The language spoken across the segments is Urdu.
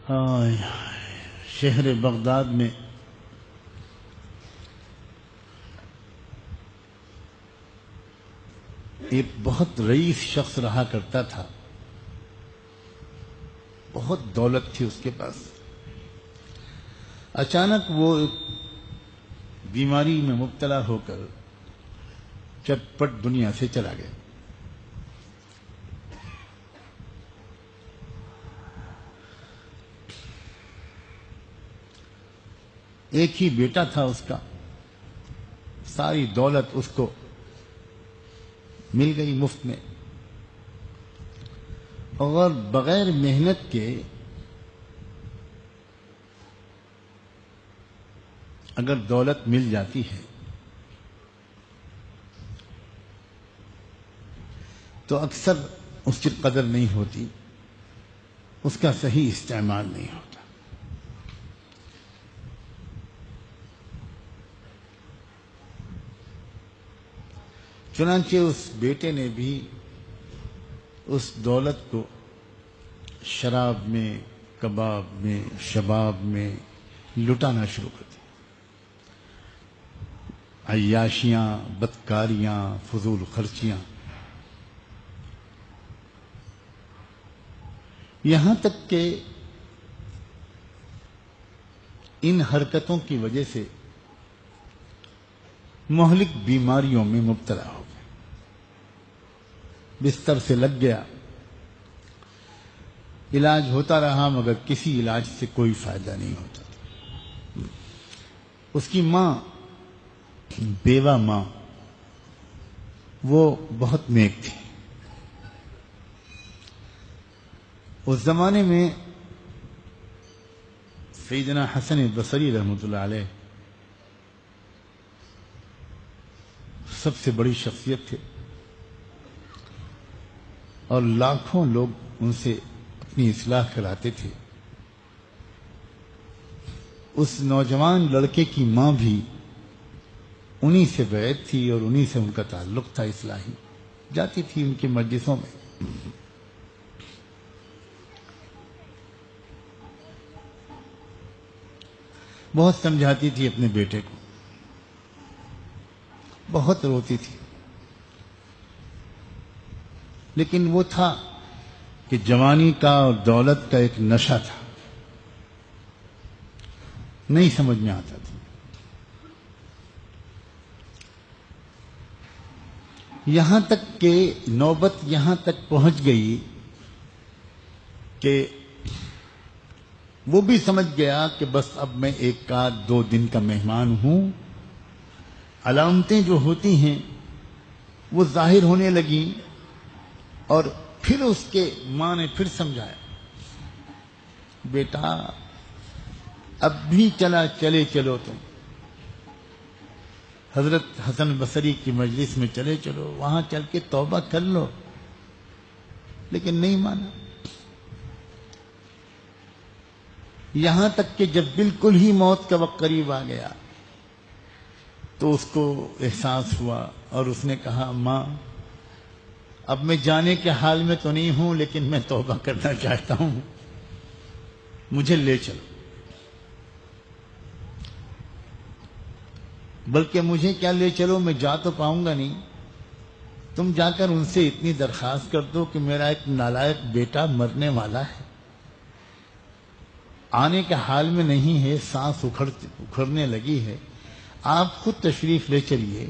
شہر بغداد میں ایک بہت رئیس شخص رہا کرتا تھا، بہت دولت تھی اس کے پاس۔ اچانک وہ ایک بیماری میں مبتلا ہو کر چٹپٹ دنیا سے چلا گیا۔ ایک ہی بیٹا تھا اس کا، ساری دولت اس کو مل گئی مفت میں، اور بغیر محنت کے اگر دولت مل جاتی ہے تو اکثر اس کی قدر نہیں ہوتی، اس کا صحیح استعمال نہیں ہوتا۔ چنانچہ اس بیٹے نے بھی اس دولت کو شراب میں، کباب میں، شباب میں لٹانا شروع کر دیا۔ عیاشیاں، بدکاریاں، فضول خرچیاں، یہاں تک کہ ان حرکتوں کی وجہ سے مہلک بیماریوں میں مبتلا ہو گیا، بستر سے لگ گیا، علاج ہوتا رہا مگر کسی علاج سے کوئی فائدہ نہیں ہوتا تھا۔ اس کی ماں، بیوہ ماں، وہ بہت نیک تھی۔ اس زمانے میں سیدنا حسن بصری رحمۃ اللہ علیہ سب سے بڑی شخصیت تھے، اور لاکھوں لوگ ان سے اپنی اصلاح کراتے تھے۔ اس نوجوان لڑکے کی ماں بھی انہی سے بیعت تھی اور انہی سے ان کا تعلق تھا اصلاحی، جاتی تھی ان کی مجلسوں میں۔ بہت سمجھاتی تھی اپنے بیٹے کو، بہت روتی تھی، لیکن وہ تھا کہ جوانی کا اور دولت کا ایک نشہ تھا، نہیں سمجھ میں آتا تھا۔ یہاں تک کہ نوبت یہاں تک پہنچ گئی کہ وہ بھی سمجھ گیا کہ بس اب میں ایک آدھ دو دن کا مہمان ہوں۔ علامتیں جو ہوتی ہیں وہ ظاہر ہونے لگیں، اور پھر اس کے ماں نے پھر سمجھایا، بیٹا اب بھی چلے چلو، تم حضرت حسن بصری کی مجلس میں چلے چلو، وہاں چل کے توبہ کر لو، لیکن نہیں مانا۔ یہاں تک کہ جب بالکل ہی موت کا وقت قریب آ گیا تو اس کو احساس ہوا، اور اس نے کہا، ماں اب میں جانے کے حال میں تو نہیں ہوں، لیکن میں توبہ کرنا چاہتا ہوں، مجھے لے چلو۔ بلکہ مجھے کیا لے چلو، میں جا تو پاؤں گا نہیں، تم جا کر ان سے اتنی درخواست کر دو کہ میرا ایک نالائق بیٹا مرنے والا ہے، آنے کے حال میں نہیں ہے، سانس اکھڑنے لگی ہے، آپ خود تشریف لے چلیے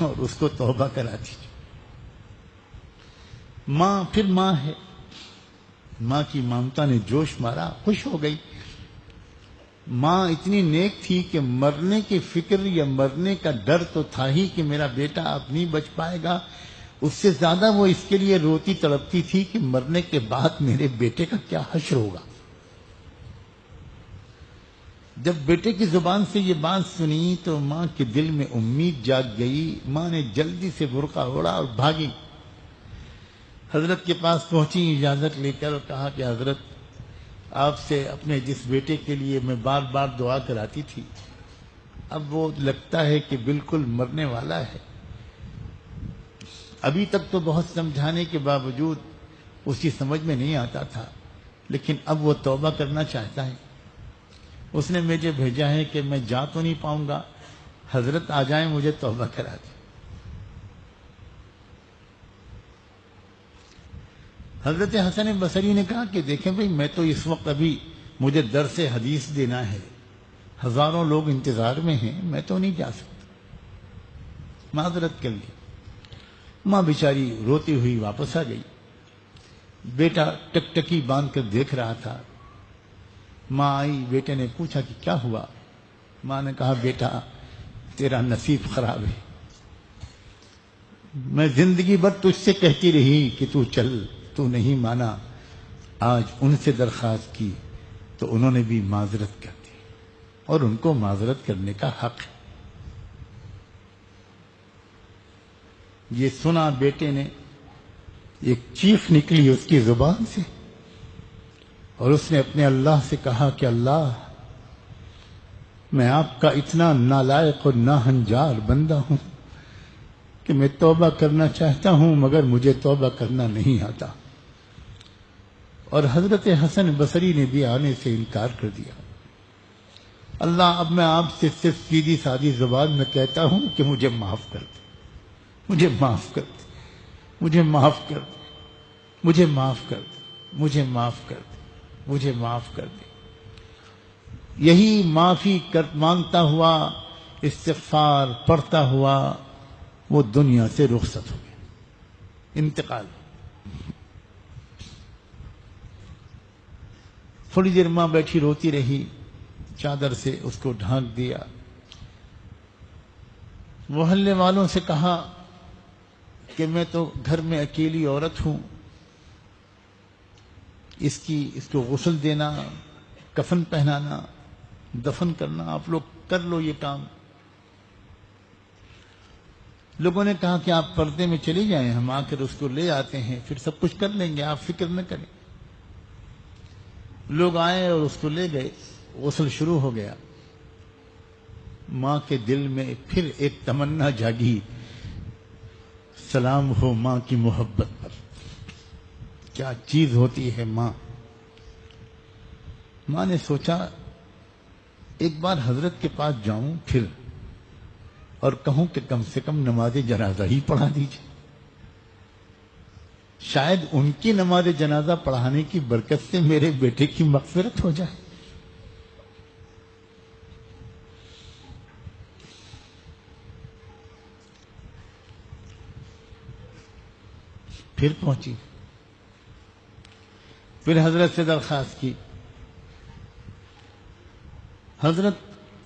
اور اس کو توبہ کرا دیجیے۔ ماں پھر ماں ہے، ماں کی ممتا نے جوش مارا، خوش ہو گئی۔ ماں اتنی نیک تھی کہ مرنے کی فکر یا مرنے کا ڈر تو تھا ہی کہ میرا بیٹا اب نہیں بچ پائے گا، اس سے زیادہ وہ اس کے لیے روتی تڑپتی تھی کہ مرنے کے بعد میرے بیٹے کا کیا حشر ہوگا۔ جب بیٹے کی زبان سے یہ بات سنی تو ماں کے دل میں امید جاگ گئی۔ ماں نے جلدی سے برقع اوڑھا اور بھاگی، حضرت کے پاس پہنچی اجازت لے کر، اور کہا کہ حضرت آپ سے اپنے جس بیٹے کے لیے میں بار بار دعا کراتی تھی، اب وہ لگتا ہے کہ بالکل مرنے والا ہے۔ ابھی تک تو بہت سمجھانے کے باوجود اس کی سمجھ میں نہیں آتا تھا لیکن اب وہ توبہ کرنا چاہتا ہے. اس نے مجھے بھیجا ہے کہ میں جا تو نہیں پاؤں گا، حضرت آ جائیں مجھے توبہ کرا دیں. حضرت حسن بصری نے کہا کہ دیکھیں بھئی، میں تو اس وقت ابھی مجھے درس حدیث دینا ہے، ہزاروں لوگ انتظار میں ہیں، میں تو نہیں جا سکتا، معذرت کر لی. ماں بیچاری روتی ہوئی واپس آ گئی. بیٹا ٹکٹکی باندھ کر دیکھ رہا تھا. ماں آئی، بیٹے نے پوچھا کہ کیا ہوا؟ ماں نے کہا بیٹا تیرا نصیب خراب ہے، میں زندگی بھر تجھ سے کہتی رہی کہ تو چل، تو نہیں مانا. آج ان سے درخواست کی تو انہوں نے بھی معذرت کر دی، اور ان کو معذرت کرنے کا حق ہے. یہ سنا بیٹے نے، ایک چیخ نکلی اس کی زبان سے، اور اس نے اپنے اللہ سے کہا کہ اللہ، میں آپ کا اتنا نالائق اور ناہنجار بندہ ہوں کہ میں توبہ کرنا چاہتا ہوں مگر مجھے توبہ کرنا نہیں آتا. اور حضرت حسن بصری نے بھی آنے سے انکار کر دیا. اللہ، اب میں آپ سے صرف سیدھی سادھی زبان میں کہتا ہوں کہ مجھے معاف کر دے، مجھے معاف کر دے، مجھے معاف کر دے، مجھے معاف کر دے، مجھے معاف کر دے، مجھے معاف کر دے. یہی معافی مانگتا ہوا، استغفار پڑھتا ہوا وہ دنیا سے رخصت ہو گیا، انتقال. تھوڑی دیر ماں بیٹھی روتی رہی، چادر سے اس کو ڈھانک دیا. محلے والوں سے کہا کہ میں تو گھر میں اکیلی عورت ہوں، اس کو غسل دینا، کفن پہنانا، دفن کرنا، آپ لوگ کر لو یہ کام. لوگوں نے کہا کہ آپ پردے میں چلے جائیں، ہم آ کر اس کو لے آتے ہیں، پھر سب کچھ کر لیں گے، آپ فکر نہ کریں. لوگ آئے اور اس کو لے گئے، غسل شروع ہو گیا. ماں کے دل میں پھر ایک تمنا جاگی، سلام ہو ماں کی محبت پر. کیا چیز ہوتی ہے ماں. ماں نے سوچا ایک بار حضرت کے پاس جاؤں پھر، اور کہوں کہ کم سے کم نماز جنازہ ہی پڑھا دیجیے، شاید ان کی نماز جنازہ پڑھانے کی برکت سے میرے بیٹے کی مغفرت ہو جائے. پھر پہنچی، پھر حضرت سے درخواست کی. حضرت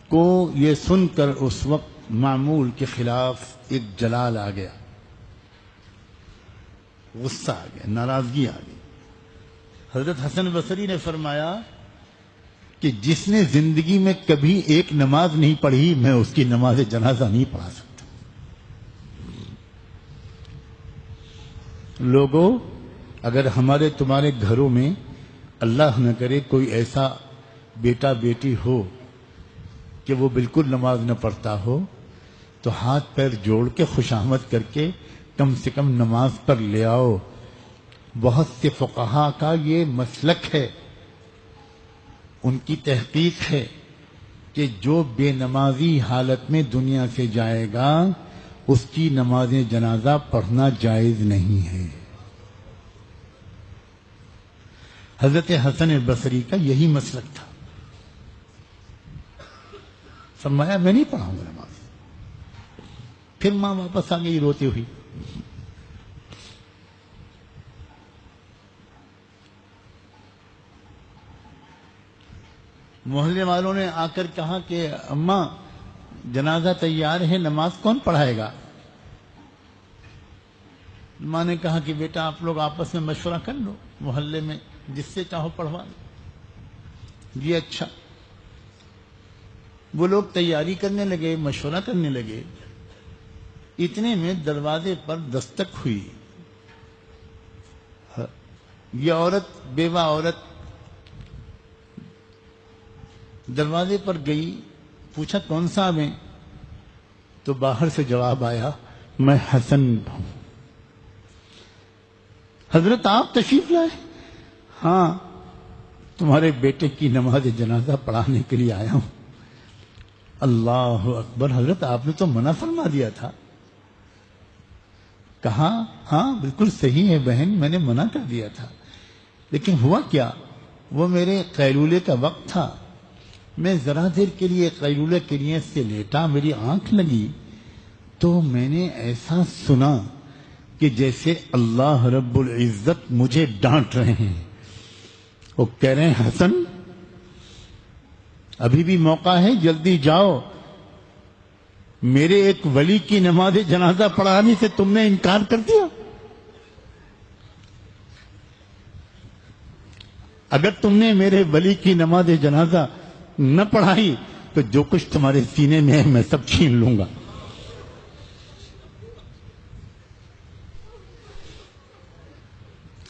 کو یہ سن کر اس وقت معمول کے خلاف ایک جلال آ گیا، غصہ آ گیا، ناراضگی آ گئی. حضرت حسن بصری نے فرمایا کہ جس نے زندگی میں کبھی ایک نماز نہیں پڑھی، میں اس کی نماز جنازہ نہیں پڑھا سکتا. لوگوں، اگر ہمارے تمہارے گھروں میں اللہ نہ کرے کوئی ایسا بیٹا بیٹی ہو کہ وہ بالکل نماز نہ پڑھتا ہو، تو ہاتھ پیر جوڑ کے خوشامد کر کے کم سے کم نماز پر لے آؤ. بہت سے فقہا کا یہ مسلک ہے، ان کی تحقیق ہے کہ جو بے نمازی حالت میں دنیا سے جائے گا اس کی نماز جنازہ پڑھنا جائز نہیں ہے. حضرت حسن بصری کا یہی مسلک تھا. فرمایا میں نہیں پڑھاؤں گا نماز. پھر ماں واپس آ گئی روتی ہوئی. محلے والوں نے آ کر کہا کہ اماں جنازہ تیار ہے، نماز کون پڑھائے گا؟ ماں نے کہا کہ بیٹا آپ لوگ آپس میں مشورہ کر لو، محلے میں جس سے چاہو پڑھوا لو. یہ اچھا. وہ لوگ تیاری کرنے لگے، مشورہ کرنے لگے. اتنے میں دروازے پر دستک ہوئی. یہ عورت، بیوہ عورت دروازے پر گئی، پوچھا کون صاحب ہیں؟ تو باہر سے جواب آیا، میں حسن ہوں. حضرت آپ تشریف لائے؟ ہاں. تمہارے بیٹے کی نماز جنازہ پڑھانے کے لیے آیا ہوں۔ اللہ اکبر، حضرت آپ نے تو منع فرما دیا تھا۔ کہا ہاں بالکل صحیح ہے بہن، میں نے منع کر دیا تھا، لیکن ہوا کیا، وہ میرے قیلولے کا وقت تھا، میں ذرا دیر کے لیے قیلولے کے لیے سے لیٹا، میری آنکھ لگی تو میں نے ایسا سنا کہ جیسے اللہ رب العزت مجھے ڈانٹ رہے ہیں۔ وہ کہہ رہے ہیں حسن ابھی بھی موقع ہے، جلدی جاؤ، میرے ایک ولی کی نماز جنازہ پڑھانے سے تم نے انکار کر دیا۔ اگر تم نے میرے ولی کی نماز جنازہ نہ پڑھائی تو جو کچھ تمہارے سینے میں ہے میں سب چھین لوں گا۔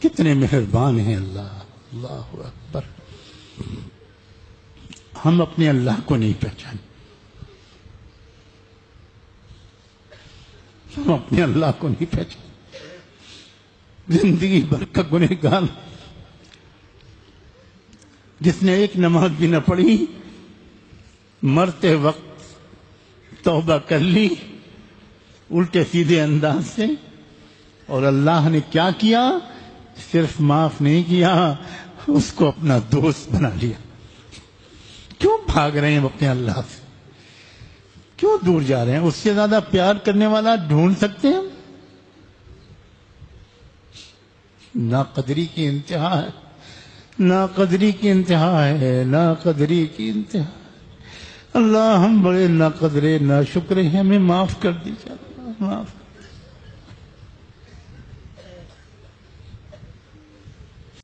کتنے مہربان ہیں اللہ، اللہ اکبر۔ ہم اپنے اللہ کو نہیں پہچانے، ہم اپنے اللہ کو نہیں پہچانے۔ زندگی بھر کا گنہگار جس نے ایک نماز بھی نہ پڑھی، مرتے وقت توبہ کر لی الٹے سیدھے انداز سے، اور اللہ نے کیا کیا، صرف معاف نہیں کیا، اس کو اپنا دوست بنا لیا۔ کیوں بھاگ رہے ہیں اپنے اللہ سے، کیوں دور جا رہے ہیں؟ اس سے زیادہ پیار کرنے والا ڈھونڈ سکتے ہیں؟ ناقدری کی انتہا ہے، ناقدری کی انتہا ہے، ناقدری کی انتہا۔ اللہ ہم بڑے ناقدرے ناشکرے ہیں، ہمیں معاف کر دیجیے، معاف۔